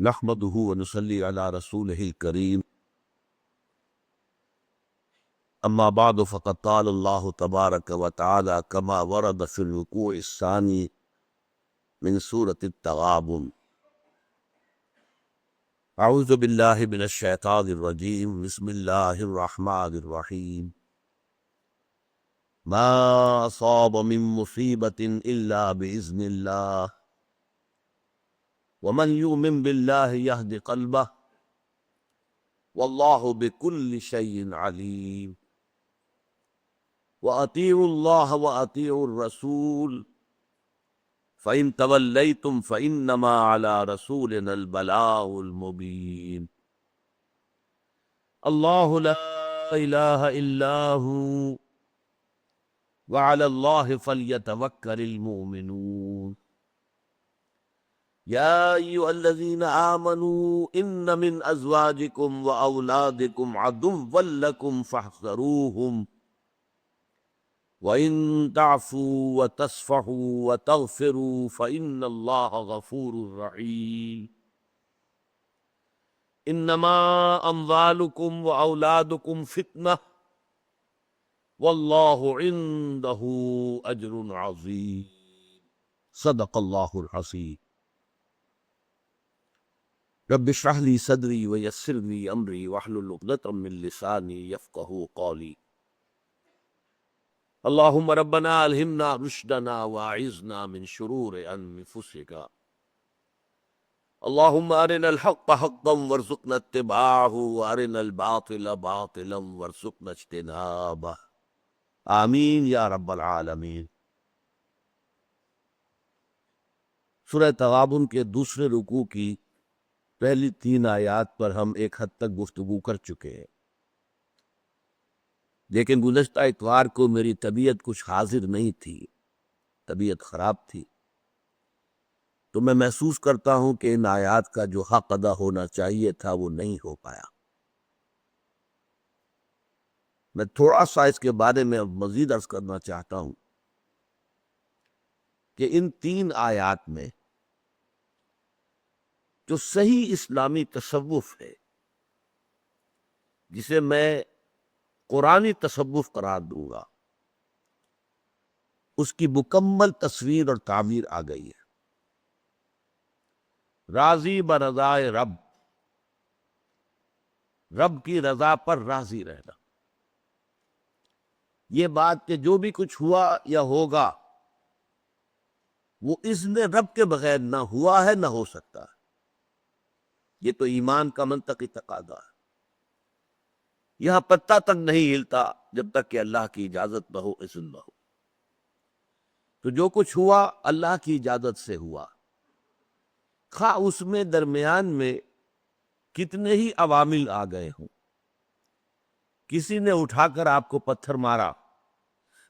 نحمده ونصلي على رسوله الكريم أما بعد فقد قال الله تبارك وتعالى كما ورد في الركوع الثاني من سورة التغابن. أعوذ بالله من الشيطان الرجيم. بسم الله الرحمن الرحيم. ما أصاب من مصيبة إلا بإذن الله ومن يؤمن بالله يهد قلبه والله بكل شيء عليم. وأطيعوا الله وأطيعوا الرسول فإن توليتم فإنما على رسولنا البلاغ المبين. الله لا إله إلا هو وعلى الله فليتوكل المؤمنون. يا أيها الذين آمنوا إن من أزواجكم وأولادكم عدوا لكم فاحذروهم وَإِن تَعْفُوا وَتَصْفَحُوا وَتَغْفِرُوا فَإِنَّ اللَّهَ غَفُورٌ رَحِيمٌ. إِنَّمَا أَمْوَالُكُمْ وَأَوْلَادُكُمْ فِتْنَةٌ وَاللَّهُ عِندَهُ أَجْرٌ عَظِيمٌ. صدق اللہ العظیم. رب اشرح لي صدری ويسر لي أمری واحلل عقدة من لسانی يفقهوا قولی. اللهم ربنا ألهمنا رشدنا وأعذنا من شرور أنفسنا. اللهم أرنا الحق حقا وارزقنا اتباعه وأرنا الباطل باطلا وارزقنا اجتنابه. آمین یا رب العالمین. سورہ تغابن کے دوسرے رکوع کی پہلی 3 آیات پر ہم ایک حد تک گفتگو کر چکے ہیں، لیکن گزشتہ اتوار کو میری طبیعت کچھ حاضر نہیں تھی، طبیعت خراب تھی، تو میں محسوس کرتا ہوں کہ ان آیات کا جو حق ادا ہونا چاہیے تھا وہ نہیں ہو پایا. میں تھوڑا سا اس کے بارے میں مزید عرض کرنا چاہتا ہوں کہ ان 3 آیات میں جو صحیح اسلامی تصوف ہے، جسے میں قرآنی تصوف قرار دوں گا، اس کی مکمل تصویر اور تعبیر آ گئی ہے. راضی برضائے رب، رب کی رضا پر راضی رہنا. یہ بات کہ جو بھی کچھ ہوا یا ہوگا وہ اذن رب کے بغیر نہ ہوا ہے نہ ہو سکتا ہے. یہ تو ایمان کا منطقی تقاضا ہے. یہاں پتہ تک نہیں ہلتا جب تک کہ اللہ کی اجازت نہ ہو، اذن نہ ہو. تو جو کچھ ہوا اللہ کی اجازت سے ہوا، خواہ اس میں درمیان میں کتنے ہی عوامل آ گئے ہوں. کسی نے اٹھا کر آپ کو پتھر مارا،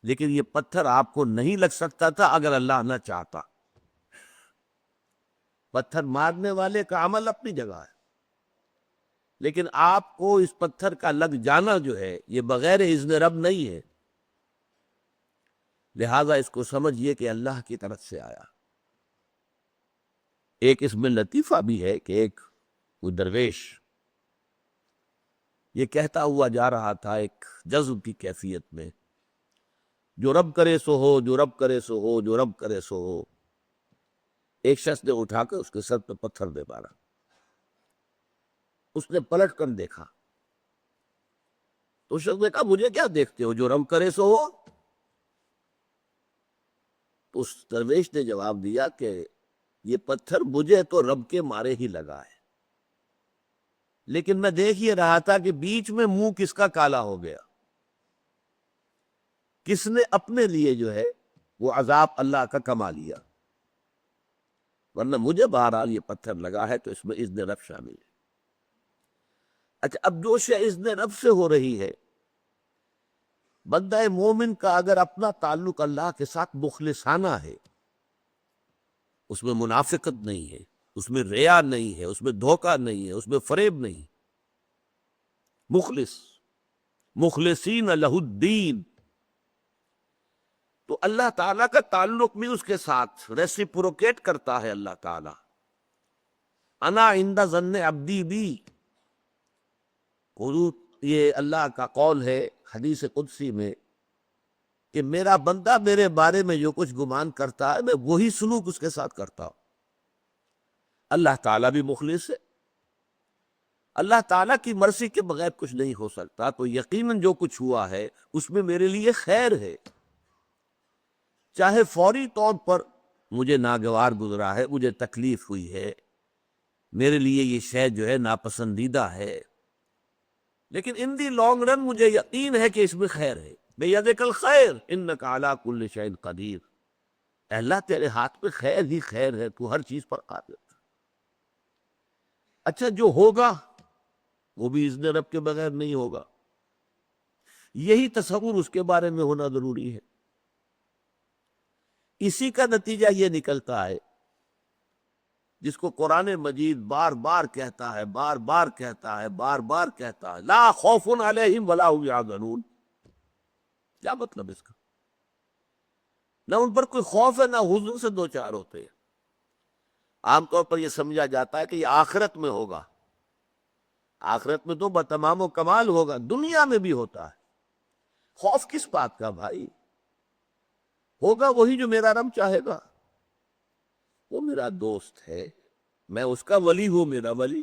لیکن یہ پتھر آپ کو نہیں لگ سکتا تھا اگر اللہ نہ چاہتا. پتھر مارنے والے کا عمل اپنی جگہ ہے، لیکن آپ کو اس پتھر کا لگ جانا جو ہے یہ بغیر اذن رب نہیں ہے. لہذا اس کو سمجھیے کہ اللہ کی طرف سے آیا. ایک اس میں لطیفہ بھی ہے کہ ایک کوئی درویش یہ کہتا ہوا جا رہا تھا ایک جذب کی کیفیت میں، جو رب کرے سو ہو، جو رب کرے سو ہو، جو رب کرے سو ہو. ایک شخص نے اٹھا کر اس کے سر پہ پتھر دے مارا. اس نے پلٹ کر دیکھا تو اس شخص نے کہا مجھے کیا دیکھتے ہو، جو رب کرے سو ہو. تو اس درویش نے جواب دیا کہ یہ پتھر مجھے تو رب کے مارے ہی لگا ہے، لیکن میں دیکھ یہ رہا تھا کہ بیچ میں منہ کس کا کالا ہو گیا، کس نے اپنے لیے جو ہے وہ عذاب اللہ کا کما لیا. ورنہ مجھے بہرحال یہ پتھر لگا ہے تو اس میں اذن رب شامل ہے. اچھا، اب جو شے اذن رب سے ہو رہی ہے، بندہ مومن کا اگر اپنا تعلق اللہ کے ساتھ مخلصانہ ہے، اس میں منافقت نہیں ہے، اس میں ریا نہیں ہے، اس میں دھوکہ نہیں ہے، اس میں فریب نہیں، مخلص، مخلصین لہ الدین، تو اللہ تعالیٰ کا تعلق بھی اس کے ساتھ ریسیپروکیٹ کرتا ہے. اللہ تعالیٰ انا عند ظن عبدی بی، حضور یہ اللہ کا قول ہے حدیث قدسی میں کہ میرا بندہ میرے بارے میں جو کچھ گمان کرتا ہے میں وہی سلوک اس کے ساتھ کرتا ہوں۔ اللہ تعالیٰ بھی مخلص ہے، اللہ تعالیٰ کی مرضی کے بغیر کچھ نہیں ہو سکتا، تو یقیناً جو کچھ ہوا ہے اس میں میرے لیے خیر ہے، چاہے فوری طور پر مجھے ناگوار گزرا ہے، مجھے تکلیف ہوئی ہے، میرے لیے یہ شے جو ہے ناپسندیدہ ہے، لیکن ان دی لانگ رن مجھے یقین ہے کہ اس میں خیر ہے۔ بیدک الخیر انک علی کل شیء قدیر، اے اللہ تیرے ہاتھ میں خیر ہی خیر ہے، تو ہر چیز پر قادر۔ اچھا جو ہوگا وہ بھی اذن رب کے بغیر نہیں ہوگا، یہی تصور اس کے بارے میں ہونا ضروری ہے۔ اسی کا نتیجہ یہ نکلتا ہے جس کو قرآن مجید بار بار کہتا ہے، بار بار کہتا ہے، بار بار کہتا ہے، لا خوف علیہم ولا هم یحزنون۔ کیا مطلب اس کا؟ نہ ان پر کوئی خوف ہے، نہ حزن سے دو چار ہوتے ہیں۔ عام طور پر یہ سمجھا جاتا ہے کہ یہ آخرت میں ہوگا، آخرت میں تو بتمام و کمال ہوگا، دنیا میں بھی ہوتا ہے۔ خوف کس بات کا بھائی؟ ہوگا وہی جو میرا رب چاہے گا، وہ میرا دوست ہے، میں اس کا ولی ہوں، میرا ولی۔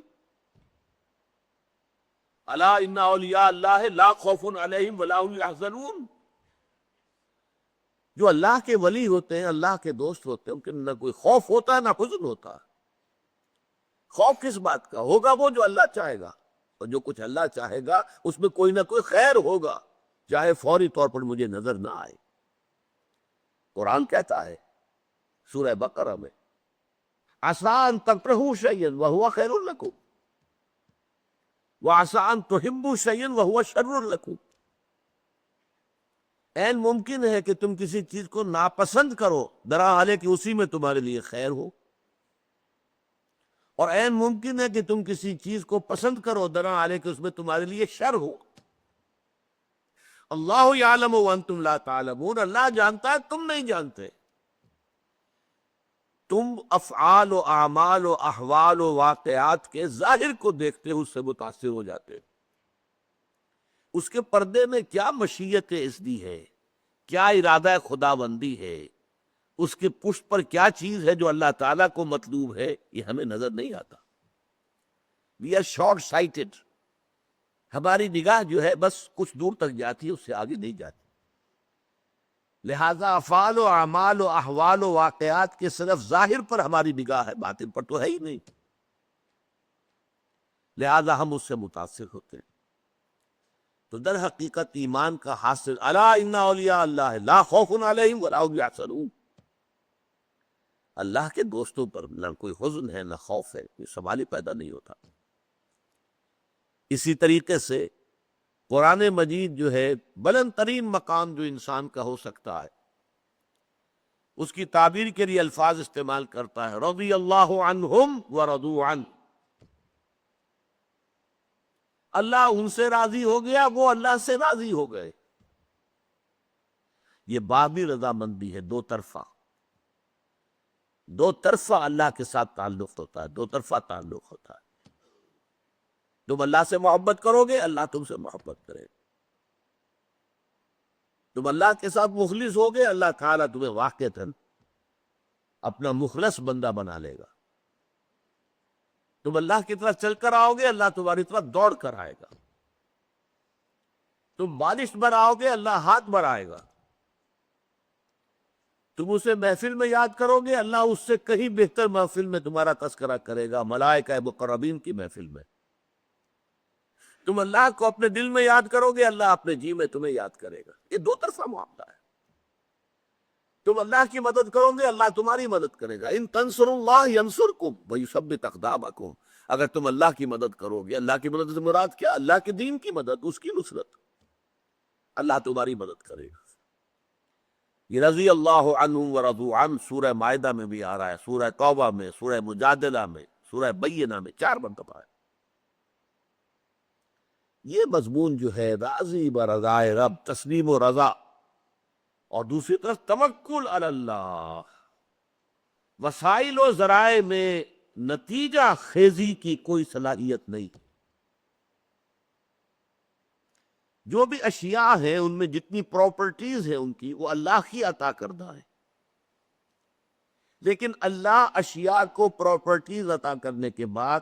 الا ان اولیاء اللہ لا خوف علیہم ولا هم یحزنون، جو اللہ کے ولی ہوتے ہیں، اللہ کے دوست ہوتے ہیں، ان کے نہ کوئی خوف ہوتا ہے نہ حزن ہوتا ہے۔ خوف کس بات کا؟ ہوگا وہ جو اللہ چاہے گا، اور جو کچھ اللہ چاہے گا اس میں کوئی نہ کوئی خیر ہوگا، چاہے فوری طور پر مجھے نظر نہ آئے۔ قرآن کہتا ہے سورہ بقرہ میں عسیٰ ان تکرہوا شیئا وہو خیر لکم وعسیٰ ان تحبوا شیئا وہو شر لکم، عین ممکن ہے کہ تم کسی چیز کو ناپسند کرو درحالے کہ اسی میں تمہارے لیے خیر ہو، اور عین ممکن ہے کہ تم کسی چیز کو پسند کرو درحالے کہ اس میں تمہارے لیے شر ہو۔ اللہ یعلم وانتم لا تعلمون، اللہ جانتا ہے تم نہیں جانتے۔ تم افعال و اعمال و احوال و واقعات کے ظاہر کو دیکھتے ہو، اس سے متاثر ہو جاتے ہو۔ اس کے پردے میں کیا مشیت اذنی ہے، کیا ارادہ خداوندی ہے، اس کے پشت پر کیا چیز ہے جو اللہ تعالیٰ کو مطلوب ہے، یہ ہمیں نظر نہیں آتا۔ وی آر شارٹ سائٹڈ، ہماری نگاہ جو ہے بس کچھ دور تک جاتی ہے، اس سے آگے نہیں جاتی۔ لہذا افعال و اعمال و احوال و واقعات کے صرف ظاہر پر ہماری نگاہ ہے، باطن پر تو ہے ہی نہیں، لہذا ہم اس سے متاثر ہوتے ہیں۔ تو در حقیقت ایمان کا حاصل الا ان اولیاء اللہ لا خوف علیہم ولا هم یحزنون، اللہ کے دوستوں پر نہ کوئی حزن ہے نہ خوف ہے، کوئی سوال ہی پیدا نہیں ہوتا۔ اسی طریقے سے قرآن مجید جو ہے بلند ترین مقام جو انسان کا ہو سکتا ہے، اس کی تعبیر کے لیے الفاظ استعمال کرتا ہے، رضی اللہ عنہم ورضوا عنہ، اللہ ان سے راضی ہو گیا، وہ اللہ سے راضی ہو گئے۔ یہ بابی رضامندی ہے، دو طرفہ، دو طرفہ اللہ کے ساتھ تعلق ہوتا ہے، دو طرفہ تعلق ہوتا ہے۔ تم اللہ سے محبت کرو گے، اللہ تم سے محبت کرے گا۔ تم اللہ کے ساتھ مخلص ہوگے، اللہ تعالیٰ تمہیں واقعتاً اپنا مخلص بندہ بنا لے گا۔ تم اللہ کی طرف چل کر آؤ گے، اللہ تمہاری طرف دوڑ کر آئے گا۔ تم بالش پر آؤ گے، اللہ ہاتھ بڑھائے گا۔ تم اسے محفل میں یاد کرو گے، اللہ اس سے کہیں بہتر محفل میں تمہارا تذکرہ کرے گا، ملائکہ مقربین کی محفل میں۔ تم اللہ کو اپنے دل میں یاد کرو گے، اللہ اپنے جی میں تمہیں یاد کرے گا۔ یہ دو طرفہ معاملہ ہے۔ تم اللہ کی مدد کرو گے، اللہ تمہاری مدد کرے گا۔ ان تنصروا اللہ ینصرکم ویثبت اقدامکم، اگر تم اللہ کی مدد کرو گے، اللہ کی مدد سے مراد کیا؟ اللہ کے دین کی مدد، اس کی نصرت، اللہ تمہاری مدد کرے گا۔ یہ رضی اللہ عنہم ورضوا عنہ سورہ مائدہ میں بھی آ رہا ہے، سورہ توبہ میں، سورہ مجادلہ میں، سورہ بینہ میں 4 مرتبہ ہے۔ یہ مضمون جو ہے راضی برضائے رب، تسلیم و رضا، اور دوسری طرف توکل علی اللہ، وسائل و ذرائع میں نتیجہ خیزی کی کوئی صلاحیت نہیں. جو بھی اشیاء ہیں ان میں جتنی پراپرٹیز ہیں ان کی وہ اللہ کی عطا کردہ ہے، لیکن اللہ اشیاء کو پراپرٹیز عطا کرنے کے بعد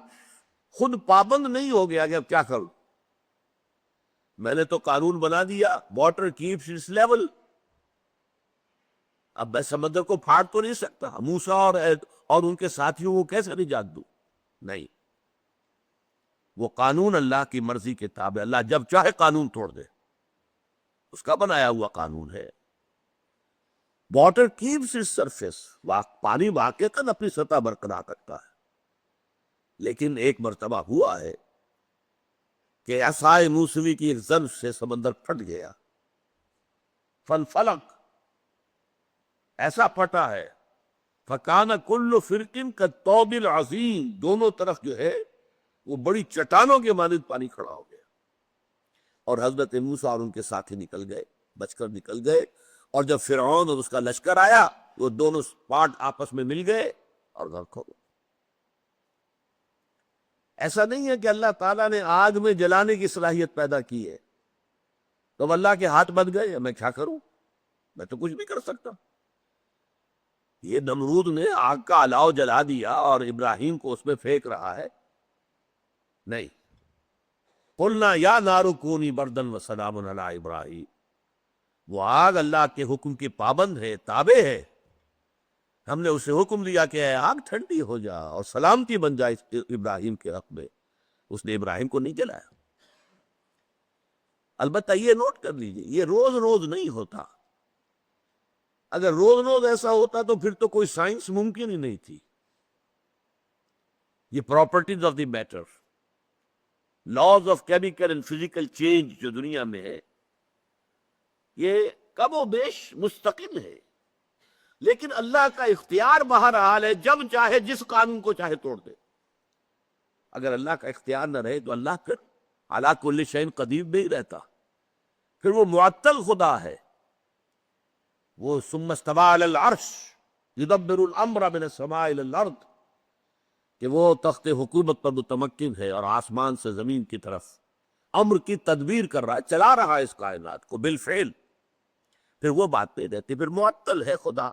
خود پابند نہیں ہو گیا کہ اب کیا کروں. میں نے تو قانون بنا دیا واٹر کیپس اٹس لیول، اب میں سمندر کو پھاڑ تو نہیں سکتا، موسیٰ اور ان کے ساتھیوں کو کیسے نجات دوں؟ نہیں، وہ قانون اللہ کی مرضی کے تابع، اللہ جب چاہے قانون توڑ دے، اس کا بنایا ہوا قانون ہے. واٹر کیپس اٹس سرفیس، پانی واقعتاً اپنی سطح برقرار رکھتا ہے، لیکن ایک مرتبہ ہوا ہے کہ عصائے موسوی کی ایک ضرب سے سمندر پھٹ گیا، فلک ایسا پھٹا ہے، فکان کل فرقن کالطود العظیم، دونوں طرف جو ہے وہ بڑی چٹانوں کے مانند پانی کھڑا ہو گیا، اور حضرت موسیٰ اور ان کے ساتھی نکل گئے، بچ کر نکل گئے. اور جب فرعون اور اس کا لشکر آیا وہ دونوں پارٹ آپس میں مل گئے اور غرق ہو گئے. ایسا نہیں ہے کہ اللہ تعالیٰ نے آگ میں جلانے کی صلاحیت پیدا کی ہے تو اب اللہ کے ہاتھ بندھ گئے، میں کیا کروں، میں تو کچھ بھی کر سکتا. یہ نمرود نے آگ کا الاؤ جلا دیا اور ابراہیم کو اس میں پھینک رہا ہے، نہیں. قلنا یا نار کونی بردن وسلام علی ابراہیم، وہ آگ اللہ کے حکم کی پابند ہے، تابع ہے. ہم نے اسے حکم دیا کہ اے آگ ٹھنڈی ہو جا اور سلامتی بن جائے ابراہیم کے حق میں، اس نے ابراہیم کو نہیں جلایا. البتہ یہ نوٹ کر لیجئے یہ روز روز نہیں ہوتا. اگر روز روز ایسا ہوتا تو پھر تو کوئی سائنس ممکن ہی نہیں تھی. یہ properties of the matter, laws of chemical and physical change جو دنیا میں ہے یہ کم و بیش مستقل ہے، لیکن اللہ کا اختیار بہرحال ہے، جب چاہے جس قانون کو چاہے توڑ دے. اگر اللہ کا اختیار نہ رہے تو اللہ پھر علی کل شیء قدیر میں ہی رہتا، پھر وہ معطل خدا ہے. وہ ثم استوى علی العرش یدبر الامر من السماء الی الارض، کہ وہ تخت حکومت پر متمکن ہے اور آسمان سے زمین کی طرف امر کی تدبیر کر رہا ہے، چلا رہا ہے اس کائنات کو بالفعل. پھر وہ بات نہیں رہتی، پھر معطل ہے خدا.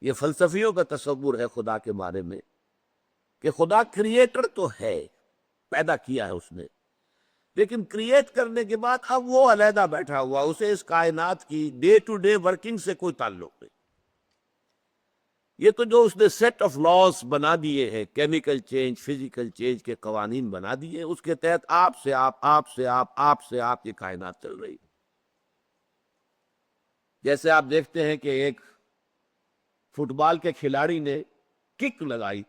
یہ فلسفیوں کا تصور ہے خدا کے بارے میں کہ خدا کریٹر تو ہے، پیدا کیا ہے اس نے، لیکن کریٹ کرنے کے بعد اب وہ علیحدہ بیٹھا ہوا، اسے اس کائنات کی ڈے ٹو ڈے ورکنگ سے کوئی تعلق نہیں. یہ تو جو اس نے سیٹ آف لاز بنا دیے ہیں، کیمیکل چینج فزیکل چینج کے قوانین بنا دیے، اس کے تحت آپ سے آپ یہ کائنات چل رہی. جیسے آپ دیکھتے ہیں کہ ایک فٹ بال کے کھلاڑی نے کک لگائی،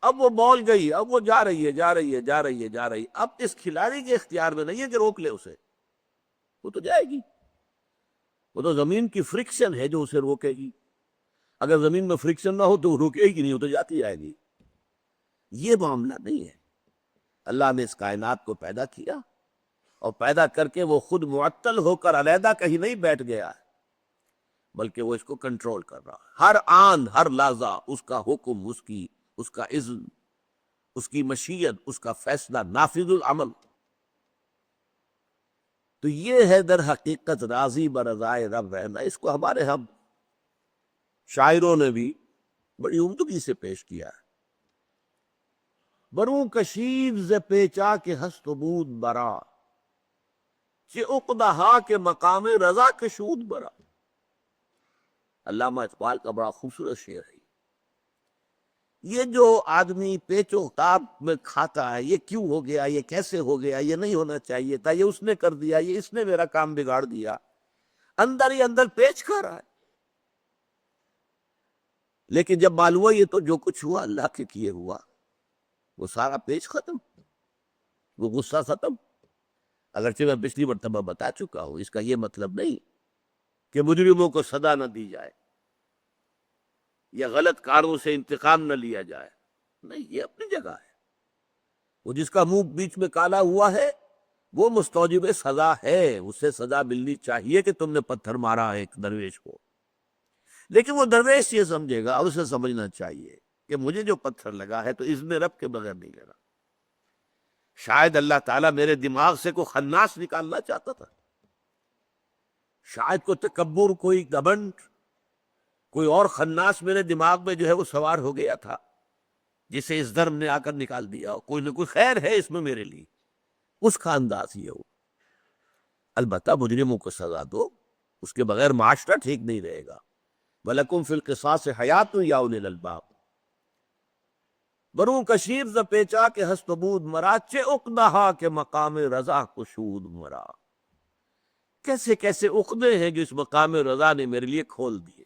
اب وہ بال گئی، اب وہ جا رہی ہے. اب اس کھلاڑی کے اختیار میں نہیں ہے کہ روک لے اسے، وہ تو جائے گی. وہ تو زمین کی فرکشن ہے جو اسے روکے گی. اگر زمین میں فرکشن نہ ہو تو وہ روکے گی نہیں، وہ تو جاتی جائے گی. یہ معاملہ نہیں ہے. اللہ نے اس کائنات کو پیدا کیا اور پیدا کر کے وہ خود معطل ہو کر علیحدہ کہیں نہیں بیٹھ گیا ہے، بلکہ وہ اس کو کنٹرول کر رہا ہے. ہر آن ہر لحظہ اس کا حکم، اس کا اذن، اس کی مشیت، اس کا فیصلہ نافذ العمل. تو یہ ہے در حقیقت راضی برضائے رب رہنا. اس کو ہمارے ہم شاعروں نے بھی بڑی عمدگی سے پیش کیا ہے. بروں کشید ز پیچا کے ہست و بود برا، چہ عقدہا کے مقام رضا کشود برا. علامہ اقبال کا بڑا خوبصورت شعر ہے. یہ جو آدمی پیچ و تاب میں کھاتا ہے، یہ کیوں ہو گیا، یہ کیسے ہو گیا، یہ نہیں ہونا چاہیے تھا، یہ اس نے کر دیا، یہ اس نے میرا کام بگاڑ دیا، اندر ہی اندر پیچ کھا رہا ہے. لیکن جب معلوم ہوا یہ تو جو کچھ ہوا اللہ کے کیے ہوا، وہ سارا پیچ ختم، وہ غصہ ختم. اگرچہ میں پچھلی مرتبہ بتا چکا ہوں، اس کا یہ مطلب نہیں کہ مجرموں کو سزا نہ دی جائے یا غلط کاروں سے انتقام نہ لیا جائے، نہیں، یہ اپنی جگہ ہے. وہ جس کا منہ بیچ میں کالا ہوا ہے وہ مستوجب سزا ہے، اسے سزا ملنی چاہیے کہ تم نے پتھر مارا ہے ایک درویش کو. لیکن وہ درویش یہ سمجھے گا، اور اسے سمجھنا چاہیے کہ مجھے جو پتھر لگا ہے تو اذن رب کے بغیر نہیں لگا. شاید اللہ تعالیٰ میرے دماغ سے کوئی خناس نکالنا چاہتا تھا، شاید کوئی تکبر، کوئی گھمنڈ، کوئی اور خناس میرے دماغ میں جو ہے وہ سوار ہو گیا تھا، جسے اس دھرم نے آ کر نکال دیا. کوئی نہ کوئی خیر ہے اس میں میرے لیے، اس کا انداز یہ ہو. البتہ مجرموں کو سزا دو، اس کے بغیر معاشرہ ٹھیک نہیں رہے گا. وَلَكُمْ فِي الْقِصَاصِ حَيَاتٌ يَا أُولِي الْأَلْبَابِ. بروں کشیر ز پیچا کے ہست بود مرا، چے عقدہا کے مقام رضا کشود مرا. کیسے کیسے عقدے ہیں جو اس مقام رضا نے میرے لیے کھول دیے.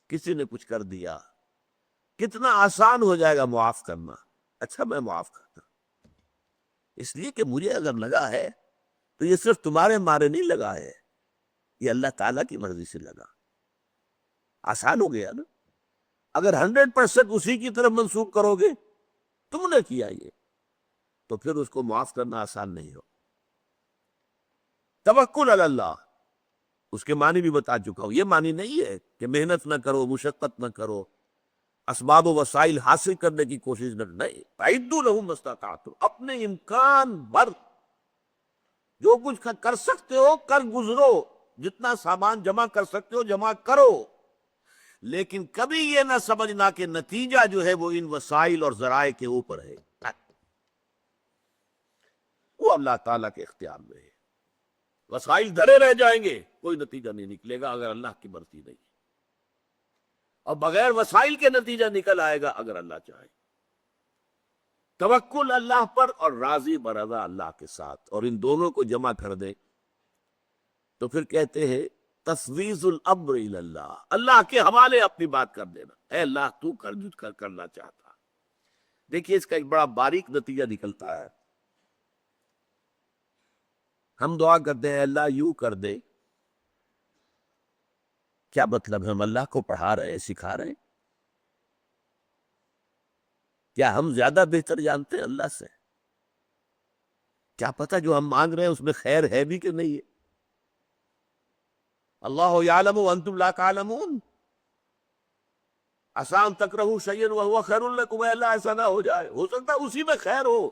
کسی نے کچھ کر دیا، کتنا آسان ہو جائے گا معاف کرنا. اچھا میں معاف کرتا، اس لیے کہ مجھے اگر لگا ہے تو یہ صرف تمہارے مارے نہیں لگا ہے، یہ اللہ تعالیٰ کی مرضی سے لگا. آسان ہو گیا نا. اگر 100% اسی کی طرف منسوخ کرو گے تم نے کیا یہ، تو پھر اس کو معاف کرنا آسان نہیں ہو. توکل علی اللہ، اس کے معنی بھی بتا چکا ہوں. یہ معنی نہیں ہے کہ محنت نہ کرو، مشقت نہ کرو، اسباب و وسائل حاصل کرنے کی کوشش نہ. نہیں، فَأَعِدُّوا لَهُم مَّا اسْتَطَعْتُمْ، اپنے امکان بھر جو کچھ کر سکتے ہو کر گزرو، جتنا سامان جمع کر سکتے ہو جمع کرو. لیکن کبھی یہ نہ سمجھنا کہ نتیجہ جو ہے وہ ان وسائل اور ذرائع کے اوپر ہے. وہ اللہ تعالیٰ کے اختیار میں ہے. وسائل دھرے رہ جائیں گے، کوئی نتیجہ نہیں نکلے گا اگر اللہ کی مرضی نہیں، اور بغیر وسائل کے نتیجہ نکل آئے گا اگر اللہ چاہے. توکل اللہ پر اور راضی برضا اللہ کے ساتھ، اور ان دونوں کو جمع کر دے تو پھر کہتے ہیں تفویض الامر الی اللہ، اللہ کے حوالے اپنی بات کر دینا. اے اللہ تو کر جو کرنا چاہتا. دیکھیے اس کا ایک بڑا باریک نتیجہ نکلتا ہے. ہم دعا کرتے ہیں اللہ یوں کر دے، کیا مطلب ہے؟ ہم اللہ کو پڑھا رہے ہیں، سکھا رہے ہیں؟ کیا ہم زیادہ بہتر جانتے ہیں اللہ سے؟ کیا پتہ جو ہم مانگ رہے ہیں اس میں خیر ہے بھی کہ نہیں ہے؟ اللہ یعلم وانتم لا تعلمون. عسیٰ ان تکرہوا شیئا وہو خیر لکم. اے اللہ ایسا نہ ہو جائے، ہو سکتا ہے اسی میں خیر ہو،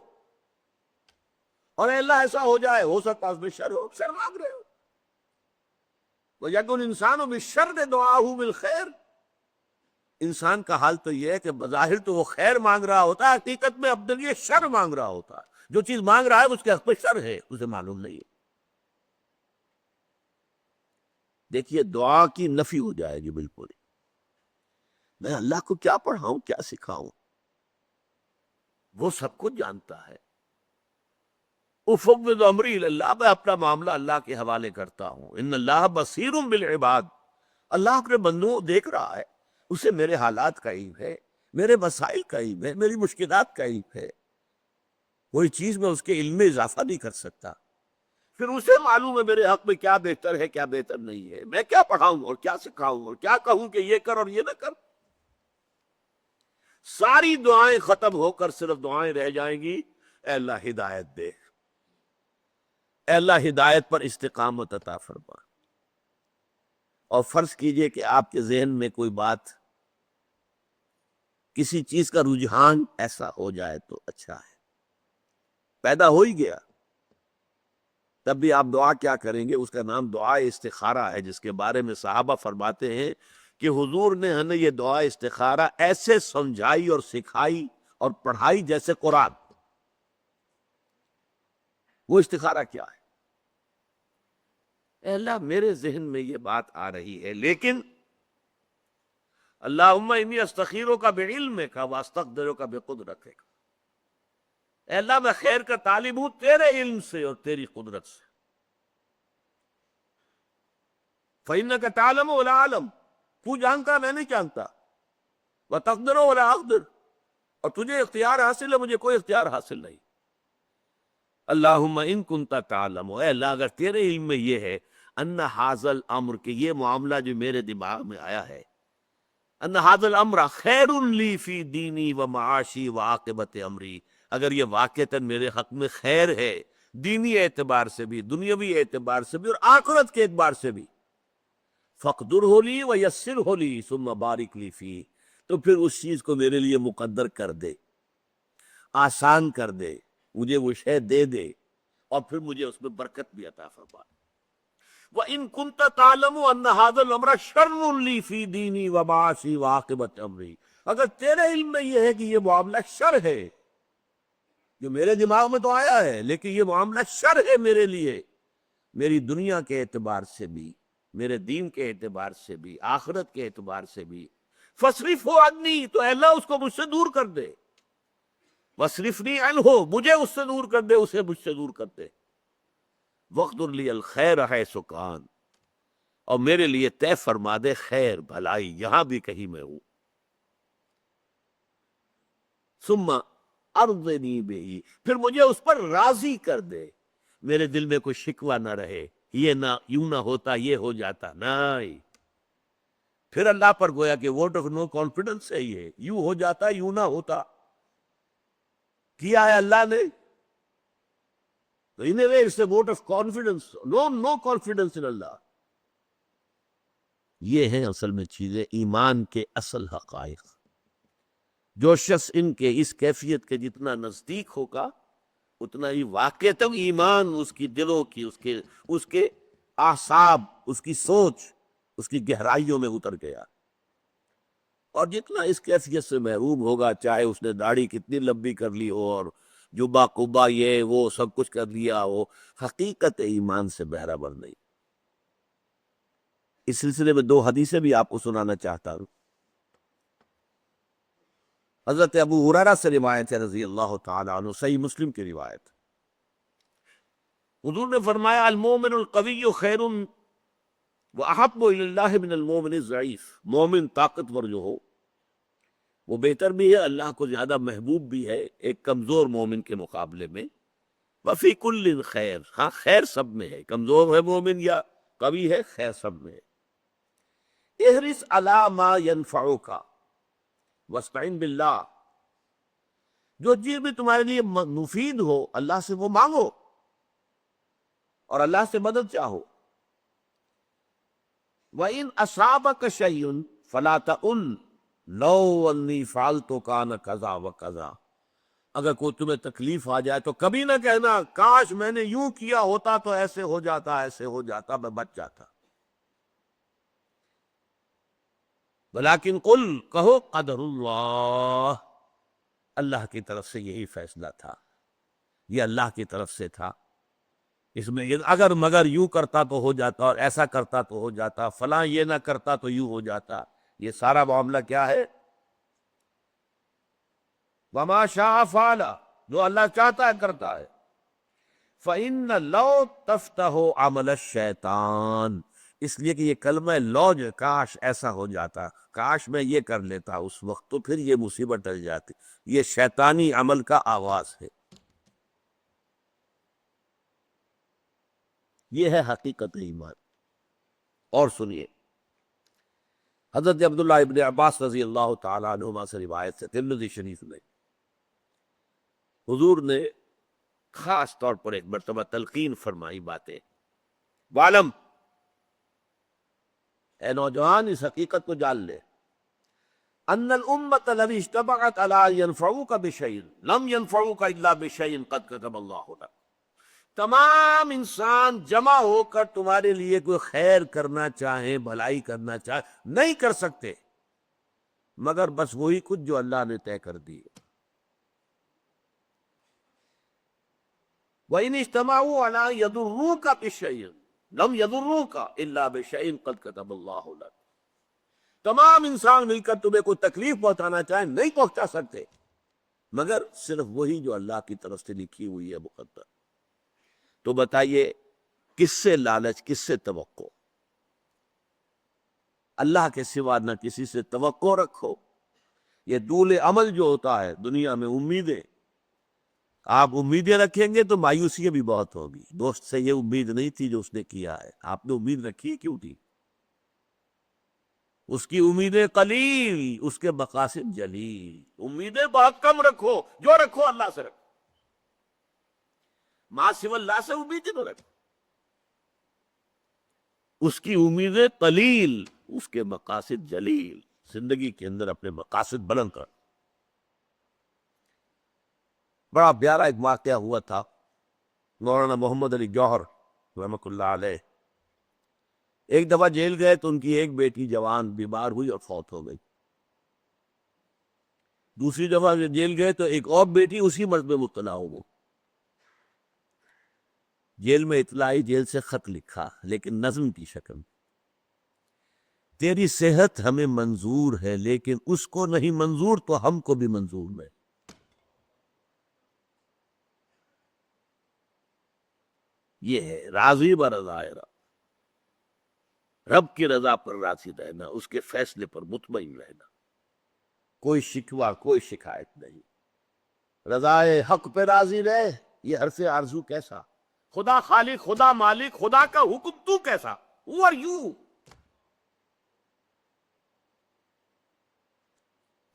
اور اے اللہ ایسا ہو جائے، ہو سکتا ہے اس میں شر ہو. شر مانگ رہے ہو. وَيَكُنْ الْإِنسَانُ بِالشَّرِّ دُعَاؤُهُ بِالْخَيْرِ. انسان کا حال تو یہ ہے کہ بظاہر تو وہ خیر مانگ رہا ہوتا ہے، حقیقت میں اپنے لیے شر مانگ رہا ہوتا ہے. جو چیز مانگ رہا ہے اس کے حق میں شر ہے، اسے معلوم نہیں ہے. دیکھیے دعا کی نفی ہو جائے گی بالکل. میں اللہ کو کیا پڑھاؤں، کیا سکھاؤں؟ وہ سب کچھ جانتا ہے. افوض امری الی اللہ، میں اپنا معاملہ اللہ کے حوالے کرتا ہوں. ان اللہ بصیر بالعباد، اللہ اپنے بندوں دیکھ رہا ہے، اسے میرے حالات کا علم ہے، میرے مسائل کا علم ہے، میری مشکلات کا علم ہے. کوئی چیز میں اس کے علم میں اضافہ نہیں کر سکتا. پھر اسے معلوم ہے میرے حق میں کیا بہتر ہے کیا بہتر نہیں ہے. میں کیا پڑھاؤں اور کیا سکھاؤں اور کیا کہوں کہ یہ کر اور یہ نہ کر. ساری دعائیں ختم ہو کر صرف دعائیں رہ جائیں گی، اے اللہ ہدایت دے، اے اللہ ہدایت پر استقامت عطا فرما. اور فرض کیجئے کہ آپ کے ذہن میں کوئی بات، کسی چیز کا رجحان ایسا ہو جائے تو اچھا ہے، پیدا ہو ہی گیا، تب بھی آپ دعا کیا کریں گے؟ اس کا نام دعا استخارہ ہے، جس کے بارے میں صحابہ فرماتے ہیں کہ حضور نے ہمیں یہ دعا استخارہ ایسے سمجھائی اور سکھائی اور پڑھائی جیسے قرآن. وہ استخارہ کیا ہے؟ اے اللہ میرے ذہن میں یہ بات آ رہی ہے، لیکن اللہم انی استخیرک بعلمک واستقدرک بقدرتک. اے اللہ میں خیر کا طالب ہوں تیرے علم سے اور تیری قدرت سے. فإنک تعلم ولا اعلم، تو جانتا میں نہیں جانتا. وتقدر ولا اقدر، اور تجھے اختیار حاصل ہے مجھے کوئی اختیار حاصل نہیں. اللہم ان کنت تعلم، اے اللہ اگر تیرے علم میں یہ ہے ان ھذا الامر، کہ یہ معاملہ جو میرے دماغ میں آیا ہے، ان ھذا الامر خیر لی فی دینی و معاشی و عاقبت امری، اگر یہ واقعتاً میرے حق میں خیر ہے دینی اعتبار سے بھی، دنیاوی اعتبار سے بھی، اور آخرت کے اعتبار سے بھی، فقدرہ لی و یسرہ لی ثم بارک لی فیہ، تو پھر اس چیز کو میرے لیے مقدر کر دے، آسان کر دے، مجھے وہ شے دے دے، اور پھر مجھے اس میں برکت بھی عطا فرما۔ وَإِن كُنْتَ تَعْلَمُ أَنَّ هَذَا الْأَمْرَ شَرٌّ لِّي فِي دِينِي وَمَعَاشِي وَعَاقِبَةِ أَمْرِي، اگر تیرے علم میں یہ ہے کہ یہ معاملہ شر ہے، جو میرے دماغ میں تو آیا ہے لیکن یہ معاملہ شر ہے میرے لیے، میری دنیا کے اعتبار سے بھی، میرے دین کے اعتبار سے بھی، آخرت کے اعتبار سے بھی، فَاصْرِفْهُ عَنِّي، تو اے اللہ اس کو مجھ سے دور کر دے، وَاصْرِفْنِي عَنْهُ، مجھے اس سے دور کر دے، اسے مجھ سے دور کر دے، وَاقْدُرْ لِي الْخَيْرَ حَيْثُ كَانَ، اور میرے لیے طے فرما دے خیر بھلائی یہاں بھی کہیں میں ہوں، ثم ارضنی بہی، پھر مجھے اس پر راضی کر دے، میرے دل میں کوئی شکوہ نہ رہے، یہ نہ یوں نہ ہوتا یہ ہو جاتا، نہیں، پھر اللہ پر گویا کہ ووٹ آف نو کانفیڈنس ہے، یہ یوں ہو جاتا یوں نہ ہوتا، کیا ہے اللہ نے تو anyway it's a vote of confidence, no confidence in Allah. یہ ہیں اصل میں چیزیں ایمان کے اصل حقائق۔ جو شخص ان کے اس کیفیت کے جتنا نزدیک ہوگا اتنا ہی واقعتاً ایمان اس کی دلوں کی، اس کے اعصاب، اس کی سوچ، اس کی گہرائیوں میں اتر گیا، اور جتنا اس کیفیت سے محروم ہوگا، چاہے اس نے داڑھی کتنی لمبی کر لی ہو اور جبہ قبا یہ وہ سب کچھ کر لیا ہو، حقیقت ایمان سے بہرہ بر نہیں۔ اس سلسلے میں دو حدیثیں بھی آپ کو سنانا چاہتا ہوں۔ حضرت ابو ہریرہ سے روایت ہے رضی اللہ تعالی عنہ، صحیح مسلم کی روایت، حضور نے فرمایا المومن القوی خیر واحب الی اللہ من المومن الضعیف، مومن طاقتور جو ہو وہ بہتر بھی ہے، اللہ کو زیادہ محبوب بھی ہے ایک کمزور مومن کے مقابلے میں، وفی کل خیر، ہاں خیر سب میں ہے، کمزور ہے مومن یا قوی ہے، خیر سب میں ہے۔ احرص علی ما ینفعک واستعن باللہ، جو چیز بھی تمہارے لیے مفید ہو اللہ سے وہ مانگو اور اللہ سے مدد چاہو۔ وَإِنْ أَصَابَكَ شَيْءٌ فَلَا تَقُلْ لَوْ أَنِّي فَعَلْتُ كَانَ كَذَا وَكَذَا، اگر کوئی تمہیں تکلیف آ جائے تو کبھی نہ کہنا کاش میں نے یوں کیا ہوتا تو ایسے ہو جاتا، ایسے ہو جاتا، میں بچ جاتا، ولیکن قل، کہو قدر اللہ، اللہ کی طرف سے یہی فیصلہ تھا، یہ اللہ کی طرف سے تھا، اس میں اگر مگر یوں کرتا تو ہو جاتا، اور ایسا کرتا تو ہو جاتا، فلاں یہ نہ کرتا تو یوں ہو جاتا، یہ سارا معاملہ کیا ہے؟ وما شاء فعل، جو اللہ چاہتا ہے کرتا ہے۔ فإن لو تفتح عمل الشیطان، اس لیے کہ یہ کلمہ لو جو کاش ایسا ہو جاتا، کاش میں یہ کر لیتا اس وقت، تو پھر یہ مصیبت ٹل جاتی، یہ شیطانی عمل کا آغاز ہے، یہ ہے حقیقت ایمان۔ اور سنیے، حضرت عبداللہ ابن عباس رضی اللہ تعالیٰ عنہما سے روایت ہے ترمذی شریف میں، حضور نے خاص طور پر ایک مرتبہ تلقین فرمائی باتیں، وعلم، اے نوجوان اس حقیقت کو جان لے، ان الامت الذی اجتمعت علی ان ینفعوک بشیء لم ینفعوک الا بشیء قد کتب اللہ لک، تمام انسان جمع ہو کر تمہارے لیے کوئی خیر کرنا چاہیں، بھلائی کرنا چاہیں، نہیں کر سکتے مگر بس وہی کچھ جو اللہ نے طے کر دی۔ وَإِنِ اجْتَمَعُوا عَلَىٰ يَضُرُّوكَ بِشَيْءٍ لَمْ يَضُرُّوكَ إِلَّا بِشَيْءٍ قَدْ كَتَبَ اللَّهُ لَكَ، تمام انسان مل کر تمہیں کوئی تکلیف پہنچانا چاہیں نہیں پہنچا سکتے مگر صرف وہی جو اللہ کی طرف سے لکھی ہوئی ہے مقدر۔ تو بتائیے کس سے لالچ، کس سے توقع؟ اللہ کے سوا نہ کسی سے توقع رکھو۔ یہ طول عمل جو ہوتا ہے دنیا میں، امیدیں، آپ امیدیں رکھیں گے تو مایوسیاں بھی بہت ہوگی، دوست سے یہ امید نہیں تھی جو اس نے کیا ہے، آپ نے امید رکھی کیوں تھی؟ اس کی امیدیں قلیل، اس کے مقاصد جلیل، امیدیں بہت کم رکھو، جو رکھو اللہ سے رکھو، ما سوى اللہ سے امیدیں نہ رکھو، اس کی امیدیں قلیل، اس کے مقاصد جلیل۔ زندگی کے اندر اپنے مقاصد بلند کر. بڑا پیارا ایک واقعہ ہوا تھا. مولانا محمد علی جوہر رحمۃ اللہ علیہ ایک دفعہ جیل گئے تو ان کی ایک بیٹی جوان بیمار ہوئی اور فوت ہو گئی. دوسری دفعہ جیل گئے تو ایک اور بیٹی اسی مرض میں مبتلا ہو گئی. جیل میں اطلاع آئی، جیل سے خط لکھا لیکن نظم کی شکل. تیری صحت ہمیں منظور ہے لیکن اس کو نہیں منظور تو ہم کو بھی منظور نہیں. یہ ہے راضی برضائے رب، رب کی رضا پر راضی رہنا، اس کے فیصلے پر مطمئن رہنا، کوئی شکوہ کوئی شکایت نہیں. رضائے حق پہ راضی رہے، یہ حرف آرزو کیسا؟ خدا خالق، خدا مالک، خدا کا حکم تو کیسا؟ Who are you؟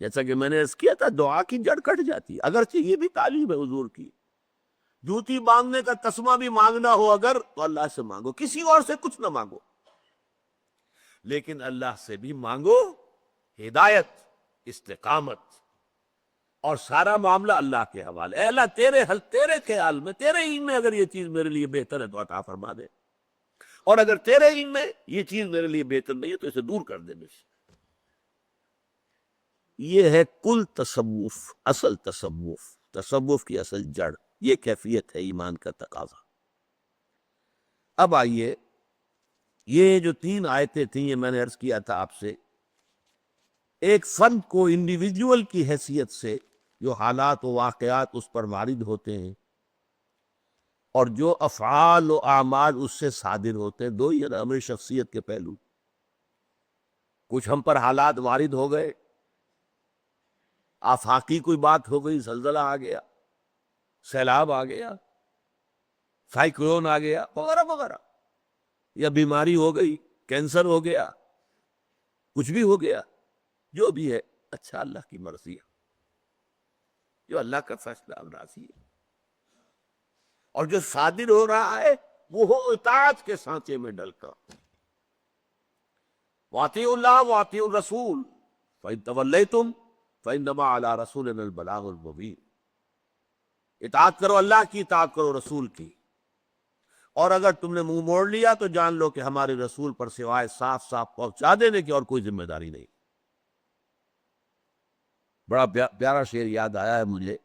جیسا کہ میں نے عرض کیا تھا، دعا کی جڑ کٹ جاتی ہے. اگرچہ یہ بھی تعلیم ہے حضور کی، جوتی مانگنے کا تسمہ بھی مانگنا ہو اگر تو اللہ سے مانگو، کسی اور سے کچھ نہ مانگو، لیکن اللہ سے بھی مانگو ہدایت، استقامت، اور سارا معاملہ اللہ کے حوالے. اے اللہ تیرے حل، تیرے خیال میں، تیرے علم میں اگر یہ چیز میرے لیے بہتر ہے تو عطا فرما دے، اور اگر تیرے علم میں یہ چیز میرے لیے بہتر نہیں ہے تو اسے دور کر دے مجھ سے. یہ ہے کل تصوف، اصل تصوف، تصوف کی اصل جڑ. یہ کیفیت ہے ایمان کا تقاضا. اب آئیے، یہ جو 3 آیتیں تھیں یہ میں نے عرض کیا تھا آپ سے، ایک فرد کو انڈیویجول کی حیثیت سے جو حالات و واقعات اس پر وارد ہوتے ہیں اور جو افعال و اعمال اس سے صادر ہوتے ہیں، دو ہی ہے نا ہماری شخصیت کے پہلو. کچھ ہم پر حالات وارد ہو گئے، آفاقی کوئی بات ہو گئی، زلزلہ آ گیا، سیلاب آ گیا، سائیکلون آ گیا، وغیرہ وغیرہ، یا بیماری ہو گئی، کینسر ہو گیا، کچھ بھی ہو گیا، جو بھی ہے اچھا اللہ کی مرضی ہے، جو اللہ کا فیصلہ اب راضی ہے. اور جو صادر ہو رہا ہے وہ ہو اطاعت کے سانچے میں ڈل کر. وَأَطِيعُوا اللَّهَ وَأَطِيعُوا الرَّسُولَ فَإِن تَوَلَّيْتُمْ فَإِنَّمَا عَلَىٰ رَسُولِنَا الْبَلَاغُ الْمُبِينُ. اطاعت کرو، اللہ کی اطاعت کرو، رسول کی، اور اگر تم نے منہ موڑ لیا تو جان لو کہ ہمارے رسول پر سوائے صاف صاف پہنچا دینے کی اور کوئی ذمہ داری نہیں. بڑا پیارا شعر یاد آیا ہے مجھے.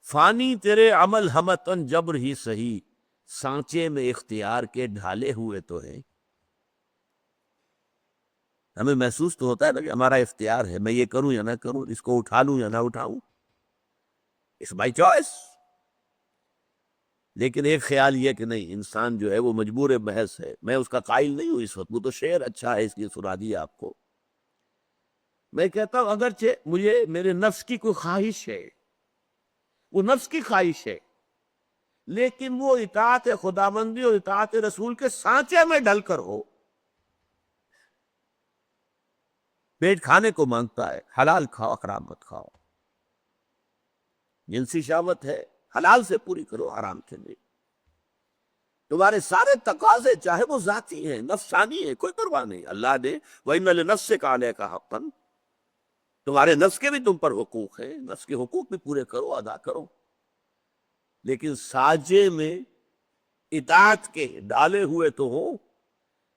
فانی تیرے عمل ہمتن جبر ہی سہی، سانچے میں اختیار کے ڈھالے ہوئے تو ہیں. ہمیں محسوس تو ہوتا ہے نا کہ ہمارا اختیار ہے، میں یہ کروں یا نہ کروں، اس کو اٹھا لوں یا نہ اٹھاؤں، اٹس مائی چوائس. لیکن ایک خیال یہ کہ نہیں، انسان جو ہے وہ مجبور محض ہے. میں اس کا قائل نہیں ہوں اس وقت، وہ تو شعر اچھا ہے اس لیے سنا دیا آپ کو. میں کہتا ہوں اگرچہ مجھے میرے نفس کی کوئی خواہش ہے، وہ نفس کی خواہش ہے، لیکن وہ اطاعت خداوندی اور اطاعت رسول کے سانچے میں ڈل کر ہو. پیٹ کھانے کو مانگتا ہے، حلال کھاؤ، حرام مت کھاؤ. جنسی شہوت ہے، حلال سے پوری کرو، حرام سے نہیں. تمہارے سارے تقاضے چاہے وہ ذاتی ہیں، نفسانی ہیں، کوئی پرواہ نہیں. اللہ نے وَإِنَّ لِنَفْسِكَ عَلَيْكَ حَقًّا، تمہارے نفس کے بھی تم پر حقوق ہیں، نفس کے حقوق بھی پورے کرو، ادا کرو. لیکن سانچے میں اطاعت کے ڈالے ہوئے تو ہو،